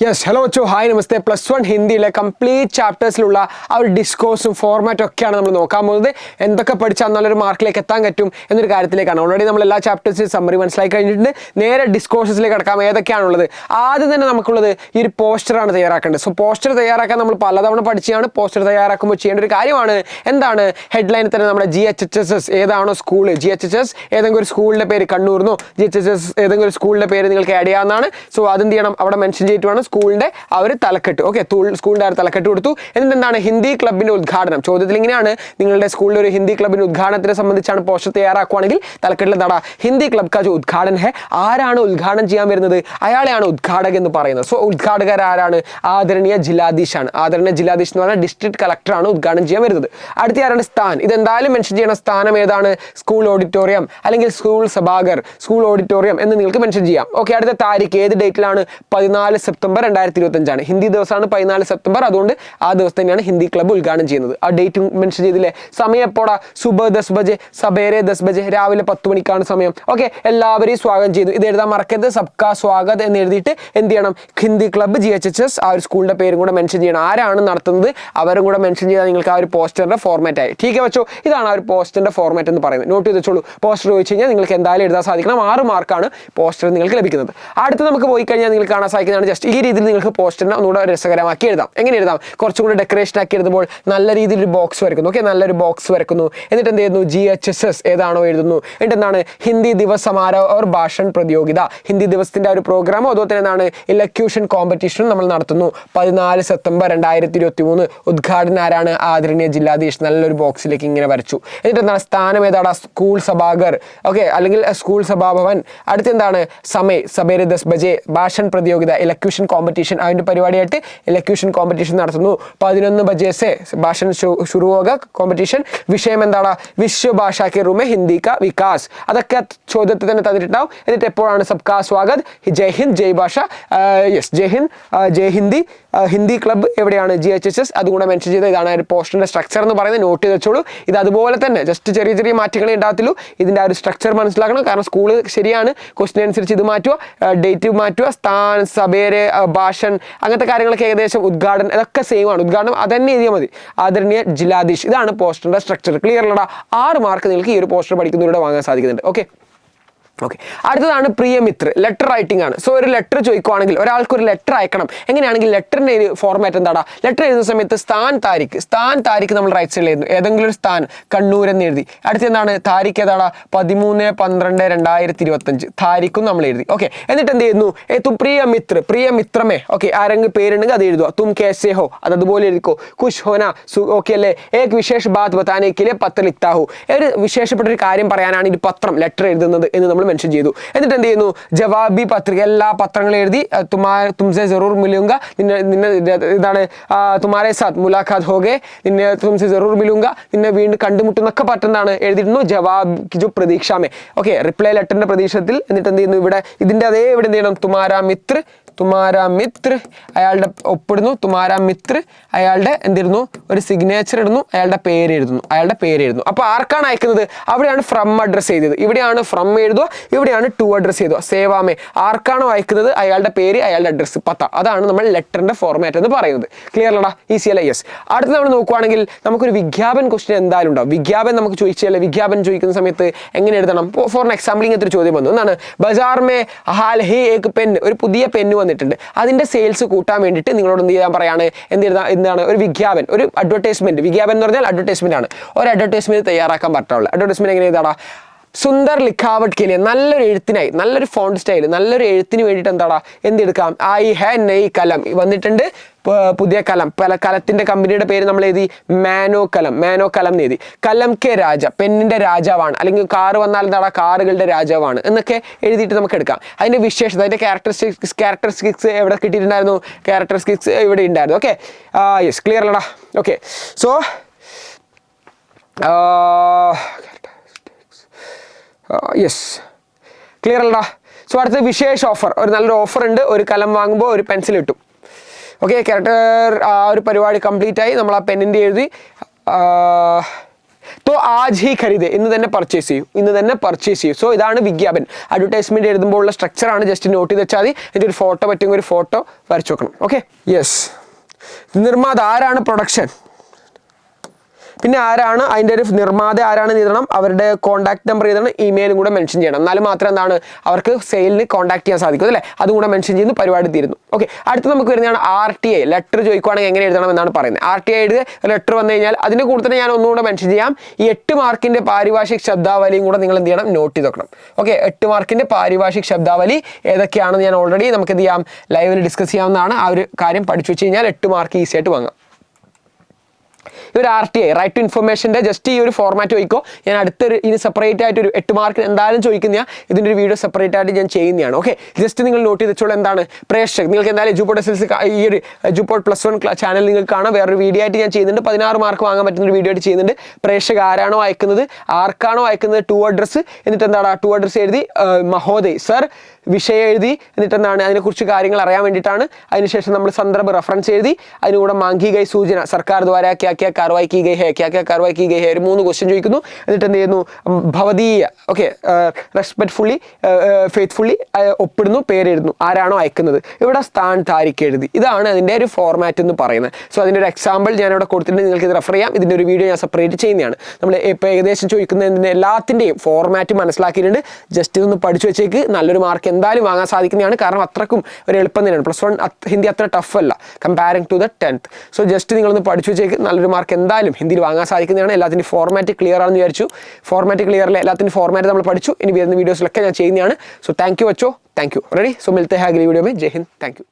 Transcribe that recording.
Yes hello അച്ചോ hi നമസ്തേ +1 ഹിന്ദിയിലെ complete ചാപ്റ്റേഴ്സിലുള്ള ആ ഒരു ഡിസ്കോഴ്സും ഫോർമാറ്റും ഒക്കെയാണ് നമ്മൾ നോക്കാൻ പോകുന്നത്. എന്തൊക്കെ പഠിച്ചാൽ നല്ലൊരു മാർക്കിലേക്ക് എത്താൻ പറ്റും എന്നൊരു കാര്യത്തിലേക്കാണ്. ഓൾറെഡി നമ്മൾ എല്ലാ ചാപ്റ്റേഴ്സിനും സമ്മറി മനസ്സിലാക്കി കഴിഞ്ഞിട്ടുണ്ട്. നേരെ ഡിസ്കോഴ്സസിലേക്ക് കിടക്കാം. ഏതൊക്കെയാണുള്ളത്? ആദ്യം തന്നെ നമുക്കുള്ളത് ഈ ഒരു പോസ്റ്ററാണ് തയ്യാറാക്കേണ്ടത്. സോ പോസ്റ്റർ തയ്യാറാക്കാൻ നമ്മൾ പലതവണ പഠിച്ചാണ്. പോസ്റ്റർ തയ്യാറാക്കുമ്പോൾ ചെയ്യേണ്ട ഒരു കാര്യമാണ് എന്താണ്? ഹെഡ്ലൈനിൽ തന്നെ നമ്മുടെ GHHS ഏതാണോ സ്കൂൾ, GHHS ഏതെങ്കിലും ഒരു സ്കൂളിൻ്റെ പേര്, കണ്ണൂർന്നോ GHHS ഏതെങ്കിലും ഒരു സ്കൂളിൻ്റെ പേര് നിങ്ങൾക്ക് ആഡ് ചെയ്യാവുന്നതാണ്. സോ അതെന്ത് ചെയ്യണം? അവിടെ മെൻഷൻ ചെയ്തിട്ട് വേണം സ്കൂളിൻ്റെ ആ ഒരു തലക്കെട്ട്. ഓക്കെ, സ്കൂളിൻ്റെ ആ ഒരു തലക്കെട്ട് കൊടുത്തു. എന്നിട്ട് എന്താണ്? ഹിന്ദി ക്ലബിൻ്റെ ഉദ്ഘാടനം. ചോദ്യത്തിൽ ഇങ്ങനെയാണ്, നിങ്ങളുടെ സ്കൂളിലെ ഒരു ഹിന്ദി ക്ലബിൻ്റെ ഉദ്ഘാടനത്തിനെ സംബന്ധിച്ചാണ് പോസ്റ്റർ തയ്യാറാക്കുവാണെങ്കിൽ തലക്കെട്ടിൽ എന്താണ്? ഹിന്ദി ക്ലബ് കാ ജോ ഉദ്ഘാടൻ ഹെ. ആരാണ് ഉദ്ഘാടനം ചെയ്യാൻ വരുന്നത്? അയാളെയാണ് ഉദ്ഘാടകൻ എന്ന് പറയുന്നത്. സോ ഉദ്ഘാടകർ ആരാണ്? ആദരണീയ ജില്ലാധീഷാണ്. ആദരണീയ ജില്ലാധീഷ് എന്ന് പറഞ്ഞാൽ ഡിസ്ട്രിക്ട് കളക്ടറാണ് ഉദ്ഘാടനം ചെയ്യാൻ വരുന്നത്. അടുത്ത ആരാണ്? സ്ഥാൻ. ഇതെന്തായാലും മെൻഷൻ ചെയ്യണം. സ്ഥാനം ഏതാണ്? സ്കൂൾ ഓഡിറ്റോറിയം അല്ലെങ്കിൽ സ്കൂൾ സഭാഗർ, സ്കൂൾ ഓഡിറ്റോറിയം എന്ന് നിങ്ങൾക്ക് മെൻഷൻ ചെയ്യാം. ഓക്കെ, അടുത്ത താരിഖ് ഏത് ഡേറ്റിലാണ്? 14 സെപ്റ്റംബർ 2025. ഹിന്ദി ദിവസമാണ് 14 സെപ്റ്റംബർ. അതുകൊണ്ട് ആ ദിവസം തന്നെയാണ് ഹിന്ദി ക്ലബ്ബ് ഉദ്ഘാടനം ചെയ്യുന്നത്. ആ ഡേറ്റ് മെൻഷൻ ചെയ്തില്ലേ? സമയം എപ്പോഴാ? സുബഹ് 10 ബജെ, സബേരെ 10 ബജെ, രാവിലെ 10 മണിക്കാണ് സമയം. ഓക്കെ, എല്ലാവരെയും സ്വാഗതം ചെയ്തു. ഇത് എഴുതാൻ മറക്കരുത്. സബ്കാ സ്വാഗത് എന്ന് എഴുതിയിട്ട് എന്ത് ചെയ്യണം? ഹിന്ദി ക്ലബ്ബ് GHHS ആ ഒരു സ്കൂളിൻ്റെ പേരും കൂടെ മെൻഷൻ ചെയ്യണം. ആരാണ് നടത്തുന്നത് അവരും കൂടെ മെൻഷൻ ചെയ്താൽ നിങ്ങൾക്ക് ആ ഒരു പോസ്റ്ററിൻ്റെ ഫോർമാറ്റ് ആയി. ടീക്ക് വെച്ചോ, ഇതാണ് ആ ഒരു പോസ്റ്ററിൻ്റെ ഫോർമാറ്റ് എന്ന് പറയുന്നത്. നോട്ട് ചെയ്ത് വെച്ചോളൂ. പോസ്റ്റർ ചോദിച്ചു കഴിഞ്ഞാൽ നിങ്ങൾക്ക് എന്തായാലും എഴുതാൻ സാധിക്കണം. 6 മാർക്കാണ് പോസ്റ്റർ നിങ്ങൾക്ക് ലഭിക്കുന്നത്. അടുത്ത് നമുക്ക് പോയി കഴിഞ്ഞാൽ നിങ്ങൾക്ക് കാണാൻ സാധിക്കുന്നതാണ് ജസ്റ്റ് ഈ രീതിയിൽ നിങ്ങൾക്ക് പോസ്റ്ററിനെ ഒന്നുകൂടെ രസകരമാക്കി എഴുതാം. എങ്ങനെ എഴുതാം? കുറച്ചും കൂടി ഡെക്കറേഷൻ ആക്കി എഴുതുമ്പോൾ നല്ല രീതിയിൽ ഒരു ബോക്സ് വരയ്ക്കുന്നു. ഓക്കെ, നല്ലൊരു ബോക്സ് വരയ്ക്കുന്നു. എന്നിട്ട് എന്ത് ചെയ്യുന്നു? GHHS ഏതാണോ എഴുതുന്നു. എന്നിട്ട് എന്താണ്? ഹിന്ദി ദിവസ് സമാരോഹ ഓർ ഭാഷൺ പ്രതിയോഗിത. ഹിന്ദി ദിവസത്തിന്റെ ആ ഒരു പ്രോഗ്രാമോ അതുപോലെ തന്നെ എന്താണ്? ഇലക്യൂഷൻ കോമ്പറ്റീഷനും നമ്മൾ നടത്തുന്നു. 14 സെപ്റ്റംബർ 2023. ഉദ്ഘാടനം ആരാണ്? ആദരണീയ ജില്ലാധീഷ്. നല്ലൊരു ബോക്സിലേക്ക് ഇങ്ങനെ വരച്ചു. എന്നിട്ട് എന്താണ്? സ്ഥാനം ഏതാണ്? സ്കൂൾ സഭാഗർ. ഓക്കെ, അല്ലെങ്കിൽ സ്കൂൾ സഭാഭവൻ. അടുത്ത് എന്താണ്? സമയ സബേരെ 10 ബജെ, ഭാഷൺ പ്രതിയോഗിത, ഇലക്യൂഷൻ കോമ്പറ്റീഷൻ. അതിൻ്റെ പരിപാടിയായിട്ട് ഇലക്യൂഷൻ കോമ്പറ്റീഷൻ നടത്തുന്നു. 11 ബജെ സെ ഭാഷൺ ശുരു ഹോഗ കോമ്പറ്റീഷൻ. വിഷയം എന്താണ്? വിശ്വഭാഷ കെ റൂമെ ഹിന്ദി കാ വികാസ്. അതൊക്കെ ചോദ്യത്തിൽ തന്നെ തന്നിട്ടുണ്ടാവും. എന്നിട്ട് എപ്പോഴാണ്? സബ്കാ സ്വാഗത്, ജയ് ഹിന്ദ്, ജയ് ഭാഷ, യെസ് ജയ് ഹിന്ദ്, ജയ് ഹിന്ദി. ഹിന്ദി ക്ലബ്ബ് എവിടെയാണ്? GHHS. അതുകൂടെ മെൻഷൻ ചെയ്ത് ഇതാണ് ഒരു പോസ്റ്ററിൻ്റെ സ്ട്രക്ചർ എന്ന് പറയുന്നത്. നോട്ട് ചെയ്ത് വെച്ചോളൂ. ഇത് അതുപോലെ തന്നെ ജസ്റ്റ് ചെറിയ ചെറിയ മാറ്റങ്ങളെ ഉണ്ടാകത്തുള്ളൂ. ഇതിൻ്റെ ആ ഒരു സ്ട്രക്ചർ മനസ്സിലാക്കണം. കാരണം സ്കൂൾ ശരിയാണ്, ക്വസ്റ്റ്യൻ അനുസരിച്ച് ഇത് മാറ്റുക, ഡേറ്റ് മാറ്റുക, സ്ഥാൻ, സബേരെ, ഭാഷൻ, അങ്ങനത്തെ കാര്യങ്ങളൊക്കെ ഏകദേശം ഉദ്ഘാടനം ഇതൊക്കെ സെയിം ആണ്. ഉദ്ഘാടനം അതന്നെ എഴുതിയാൽ മതി. ആദരണീയ ജില്ലാധീഷ്. ഇതാണ് പോസ്റ്ററിൻ്റെ സ്ട്രക്ചർ. ക്ലിയർ അല്ലടാ? 6 മാർക്ക് നിങ്ങൾക്ക് ഈ ഒരു പോസ്റ്റർ പഠിക്കുന്നതിലൂടെ വാങ്ങാൻ സാധിക്കുന്നുണ്ട്. ഓക്കെ, അടുത്തതാണ് പ്രിയമിത്ര. ലെറ്റർ റൈറ്റിംഗ് ആണ്. സോ ഒരു ലെറ്റർ ചോദിക്കുവാണെങ്കിൽ, ഒരാൾക്ക് ഒരു ലെറ്റർ അയക്കണം, എങ്ങനെയാണെങ്കിൽ ലെറ്ററിൻ്റെ ഒരു ഫോർമാറ്റ് എന്താടാ? ലെറ്റർ എഴുതുന്ന സമയത്ത് സ്ഥാൻ താരിഖ് നമ്മൾ റൈറ്റ് സൈഡിൽ എഴുതുന്നു. ഏതെങ്കിലും ഒരു സ്ഥാൻ, കണ്ണൂർ എന്ന് എഴുതി. അടുത്ത എന്താണ്? താരിഖ് ഏതാടാ? 13/12/2025. താരിഖും നമ്മൾ എഴുതി. ഓക്കെ, എന്നിട്ട് എന്ത് ചെയ്യുന്നു? തും പ്രിയമിത്രമേ. ഓക്കെ, ആരെങ്കിലും പേരുണ്ടെങ്കിൽ അത് എഴുതുക. തും കേസേ ഹോ, അതുപോലെ എഴുതിക്കോ. ഖുഷ് ഹോന, ഓക്കെ അല്ലേ? ഏക് വിശേഷ ബാത് ബതാനെ കെ ലിയെ പത്ര ലിഖ്താ ഹൂ. ഒരു വിശേഷപ്പെട്ട ഒരു കാര്യം പറയാനാണ് ഈ പത്രം, ലെറ്റർ എഴുതുന്നത് എന്ന് നമ്മൾ മെൻഷൻ ചെയ്തു. എന്നിട്ട് എന്ത് ചെയ്യുന്നു? ജവാബി പത്രിക, എല്ലാ പത്രങ്ങളും എഴുതി. തുംസെ ജറൂർ മിലൂങ്ക, നിന്നെ ഇതാണ് തുമാരെ സാത്ത് മുലാഖാത്ത് ഹോഗെ, നിന്നെ തുംസെ ജറൂർ മിലൂങ്ക, നിന്നെ വീണ്ടും കണ്ടുമുട്ടുന്നൊക്കെ പറ്റുന്നതാണ് എഴുതിയിരുന്നു. ജവാബ് ജോ പ്രതീക്ഷാമേ. ഓക്കെ, റിപ്ലൈ ലെറ്ററിന്റെ പ്രതീക്ഷത്തിൽ. എന്നിട്ട് എന്ത് ചെയ്യുന്നു? ഇവിടെ ഇതിന്റെ അതേ ഇവിടെ എന്ത് ചെയ്യണം? തുമാരാ മിത്ര അയാളുടെ ഒപ്പിടുന്നു. തുമാരാ മിത്ര അയാളുടെ എന്തിരുന്നു? ഒരു സിഗ്നേച്ചർ ഇടുന്നു. അയാളുടെ പേര് എഴുതുന്നു. അപ്പോൾ ആർക്കാണ് അയക്കുന്നത്? അവിടെയാണ് ഫ്രം അഡ്രസ് ചെയ്തത്. ഇവിടെയാണ് ഫ്രം എഴുതുക, ഇവിടെയാണ് ടു അഡ്രസ് ചെയ്തുക. സേവാമേ. ആർക്കാണോ അയക്കുന്നത് അയാളുടെ പേര്, അയാളുടെ അഡ്രസ്സ്, പത്ത. അതാണ് നമ്മൾ ലെറ്ററിന്റെ ഫോർമാറ്റ് എന്ന് പറയുന്നത്. ക്ലിയർ അല്ലടാ? ഈസി അല്ല? യെസ്. അടുത്ത് നമ്മൾ നോക്കുവാണെങ്കിൽ നമുക്കൊരു വിജ്ഞാപൻ ക്വസ്റ്റ്യൻ എന്തായാലും ഉണ്ടാവും. വിജ്ഞാപൻ നമുക്ക് ചോദിച്ചാൽ വിജ്ഞാപൻ ചോദിക്കുന്ന സമയത്ത് എങ്ങനെ എഴുതണം? ഫോർ എക്സാമ്പിൾ ഇങ്ങനത്തെ ഒരു ചോദ്യം വന്നു. എന്താണ്? Bazar may ഹാൽ he Ek pen, ഒരു പുതിയ പെന്ന് വന്നിട്ടുണ്ട്. അതിന്റെ സെയിൽസ് കൂട്ടാൻ വേണ്ടിയിട്ട് നിങ്ങളോട് എന്ത് ചെയ്യാൻ പറയാണ്? എന്താണ്? ഒരു വിജ്ഞാപൻ, ഒരു അഡ്വർടൈസ്മെന്റ്. വിജ്ഞാപൻ എന്ന് പറഞ്ഞാൽ അഡ്വർടൈസ്മെന്റ് ആണ്. ഒരു അഡ്വർടൈസ്മെന്റ് തയ്യാറാക്കാൻ പറ്റാവുള്ള അഡ്വർടൈസ്മെന്റ് എങ്ങനെ എഴുതാടാ? സുന്ദർ ലിഖാവട്ട് കെ ലിയെ, നല്ലൊരു എഴുത്തിനായി, നല്ലൊരു ഫോണ്ട് സ്റ്റൈൽ, നല്ലൊരു എഴുത്തിന് വേണ്ടിയിട്ട് എന്താടാ? എന്തെടുക്കാം? ഐ ഹാ നെയ് കലം വന്നിട്ടുണ്ട്. പുതിയ കലം, കലത്തിന്റെ കമ്പനിയുടെ പേര് നമ്മൾ എഴുതി മാനോ കലം എന്ന് എഴുതി. കലം കെ രാജ, പെന്നിന്റെ രാജാവാണ്. അല്ലെങ്കിൽ കാറ് വന്നാൽ എന്താടാ? കാറുകളുടെ രാജാവാണ് എന്നൊക്കെ എഴുതിയിട്ട് നമുക്ക് എടുക്കാം. അതിന്റെ വിശേഷത, അതിന്റെ ക്യാരക്ടറിസ്റ്റിക്സ് എവിടെ കിട്ടിയിട്ടുണ്ടായിരുന്നു? ക്യാരക്ടറിസ്റ്റിക്സ് ഇവിടെ ഉണ്ടായിരുന്നു. Okay, yes. ക്ലിയർ അല്ലടാ? ഓക്കെ, സോ യെസ്, ക്ലിയർ അല്ലടാ? സോ അടുത്ത വിശേഷ ഓഫർ. ഒരു നല്ലൊരു ഓഫർ ഉണ്ട്. ഒരു കലം വാങ്ങുമ്പോൾ ഒരു പെൻസിൽ കിട്ടും. ഓക്കെ, ക്യാരക്ടർ ആ ഒരു പരിപാടി കംപ്ലീറ്റ് ആയി. നമ്മൾ ആ പെന്നിൻ്റെ എഴുതി. तो आज ही खरीदे, ഇന്ന് തന്നെ പർച്ചേസ് ചെയ്യൂ, ഇന്ന് തന്നെ പർച്ചേസ് ചെയ്യൂ. സോ ഇതാണ് വിജ്ഞാപൻ. അഡ്വർടൈസ്മെന്റ് എഴുതുമ്പോൾ ഉള്ള സ്ട്രക്ചറാണ്. ജസ്റ്റ് നോട്ട് ചെയ്ത് വെച്ചാൽ മതി. ഇതിൻ്റെ ഒരു ഫോട്ടോ പറ്റുമെങ്കിൽ ഒരു ഫോട്ടോ വരച്ചു വെക്കണം. Okay, yes. നിർമ്മാത ആരാണ്? പ്രൊഡക്ഷൻ. പിന്നെ ആരാണ് അതിൻ്റെ ഒരു നിർമ്മാത ആരാണെന്ന് എഴുതണം, അവരുടെ കോൺടാക്ട് നമ്പർ എഴുതണം, ഇമെയിലും കൂടെ മെൻഷൻ ചെയ്യണം. എന്നാലും മാത്രം എന്താണ് അവർക്ക് സെയിലിന് കോൺടാക്ട് ചെയ്യാൻ സാധിക്കും അല്ലേ. അതും കൂടെ മെൻഷൻ ചെയ്യുന്നു, പരിപാടി തീരുന്നു. ഓക്കെ, അടുത്ത് നമുക്ക് വരുന്നതാണ് RTA. ലെറ്റർ ചോദിക്കുവാണെങ്കിൽ എങ്ങനെ എഴുതണം എന്നാണ് പറയുന്നത്. RTA എഴുതി ലെറ്റർ വന്നു കഴിഞ്ഞാൽ അതിൻ്റെ കൂടെ തന്നെ ഞാൻ ഒന്നുകൂടെ മെൻഷൻ ചെയ്യാം, ഈ 8 മാർക്കിൻ്റെ പാരിഭാഷിക് ശബ്ദാവലിയും കൂടെ നിങ്ങൾ എന്ത് ചെയ്യണം, നോട്ട് ചെയ്ത് വെക്കണം. ഓക്കെ, 8 മാർക്കിൻ്റെ പാരിഭാഷിക് ശബ്ദാവലി ഏതൊക്കെയാണെന്ന് ഞാൻ ഓൾറെഡി നമുക്ക് എന്ത് ചെയ്യാം, ലൈവിൽ ഡിസ്കസ് ചെയ്യാവുന്നതാണ്. ആ ഒരു കാര്യം പഠിച്ചു വെച്ച് കഴിഞ്ഞാൽ 8 മാർക്ക് ഈസി ആയിട്ട് വാങ്ങാം. ഈ ഒരു RTA റൈറ്റ് ടു ഇൻഫർമേഷൻ്റെ ജസ്റ്റ് ഈ ഒരു ഫോർമാറ്റ് ചോദിക്കോ. ഞാൻ അടുത്തൊരു ഇനി സെപ്പറേറ്റ് ആയിട്ട് ഒരു 8 മാർക്കിന് എന്തായാലും ചോദിക്കുന്ന ഇതിൻ്റെ ഒരു വീഡിയോ സെപ്പറേറ്റ് ആയിട്ട് ഞാൻ ചെയ്യുന്നതാണ്. ഓക്കെ, ജസ്റ്റ് നിങ്ങൾ നോട്ട് ചെയ്ത് വെച്ചോളൂ. എന്താണ് പ്രേക്ഷകർ, നിങ്ങൾക്ക് എന്തായാലും എജുപോർട്ട് SLC ഈ ഒരു എജുപോർട്ട് +1 ചാനൽ നിങ്ങൾക്ക് കാണാം. വേറൊരു വീഡിയോ ആയിട്ട് ഞാൻ ചെയ്യുന്നുണ്ട്. 16 മാർക്ക് വാങ്ങാൻ പറ്റുന്ന ഒരു വീഡിയോ ആയിട്ട് ചെയ്യുന്നുണ്ട്. പ്രേക്ഷകർ ആരാണോ അയക്കുന്നത്, ആർക്കാണോ അയക്കുന്നത്, ടു അഡ്രസ്സ്, എന്നിട്ട് എന്താണ് ആ ടു അഡ്രസ്സ് എഴുതി മഹോദയ് സർ വിഷയം എഴുതി, എന്നിട്ട് എന്താണ് അതിനെക്കുറിച്ച് കാര്യങ്ങൾ അറിയാൻ വേണ്ടിയിട്ടാണ്. അതിനുശേഷം നമ്മൾ സന്ദർഭ റെഫറൻസ് എഴുതി, അതിനുകൂടെ മാംഗി ഗൈ സൂചന സർക്കാർ ദ്വാരാ ക്യാ ക്യാ കാർവായി കീ ഗൈ ഹേ, ക്യാ ക്യാ കാർവായി കീ ഗൈ ഹേ, ഒരു 3 ക്വസ്റ്റ്യൻ ചോദിക്കുന്നു. എന്നിട്ട് എന്ത് ചെയ്യുന്നു, ഭവതീയ ഓക്കെ റെസ്പെക്ട്ഫുള്ളി ഫെയ്ത്ത്ഫുള്ളി ഒപ്പിടുന്നു, പേരെഴുതുന്നു, ആരാണോ അയക്കുന്നത്. ഇവിടെ സ്ഥാൻ താരിഖ് എഴുതി. ഇതാണ് അതിൻ്റെ ഒരു ഫോർമാറ്റ് എന്ന് പറയുന്നത്. സോ അതിൻ്റെ ഒരു എക്സാമ്പിൾ ഞാൻ ഇവിടെ കൊടുത്തിട്ടുണ്ട്, നിങ്ങൾക്ക് ഇത് റെഫർ ചെയ്യാം. ഇതിൻ്റെ ഒരു വീഡിയോ ഞാൻ സെപ്പറേറ്റ് ചെയ്യുന്നതാണ്. നമ്മൾ ഇപ്പോൾ ഏകദേശം ചോദിക്കുന്നതിൻ്റെ എല്ലാത്തിൻ്റെയും ഫോർമാറ്റ് മനസ്സിലാക്കിയിട്ടുണ്ട്. ജസ്റ്റ് ഇതൊന്ന് പഠിച്ചു വെച്ചേക്ക്, നല്ലൊരു മാർക്ക് എന്തായാലും വാങ്ങാൻ സാധിക്കുന്നതാണ്. കാരണം അത്രക്കും ഒരു എളുപ്പം തന്നെയാണ്. +1 ഹിന്ദി അത്ര ടഫ് അല്ല comparing to the 10th. So just നിങ്ങളൊന്ന് പഠിച്ചു വെച്ചേക്ക്, നല്ലൊരു മാർക്ക് എന്തായാലും ഹിന്ദിയിൽ വാങ്ങാൻ സാധിക്കുന്നതാണ്. എല്ലാത്തിൻ്റെ ഫോർമാറ്റ് ക്ലിയർ ആണെന്ന് വിചാരിച്ചു. ഫോർമാറ്റ് ക്ലിയറിൽ എല്ലാത്തിൻ്റെ ഫോർമാറ്റ് നമ്മൾ പഠിച്ചു. ഇനി വരുന്ന വീഡിയോസിലൊക്കെ ഞാൻ ചെയ്യുന്നതാണ്. സോ താങ്ക് യു വെച്ചോ, താങ്ക് യു. റെഡി? സോ മിൽത്തെ ഹേ അഗ്ലി വീഡിയോ മേ. ജയ് ഹിന്ദ്, താങ്ക് യു.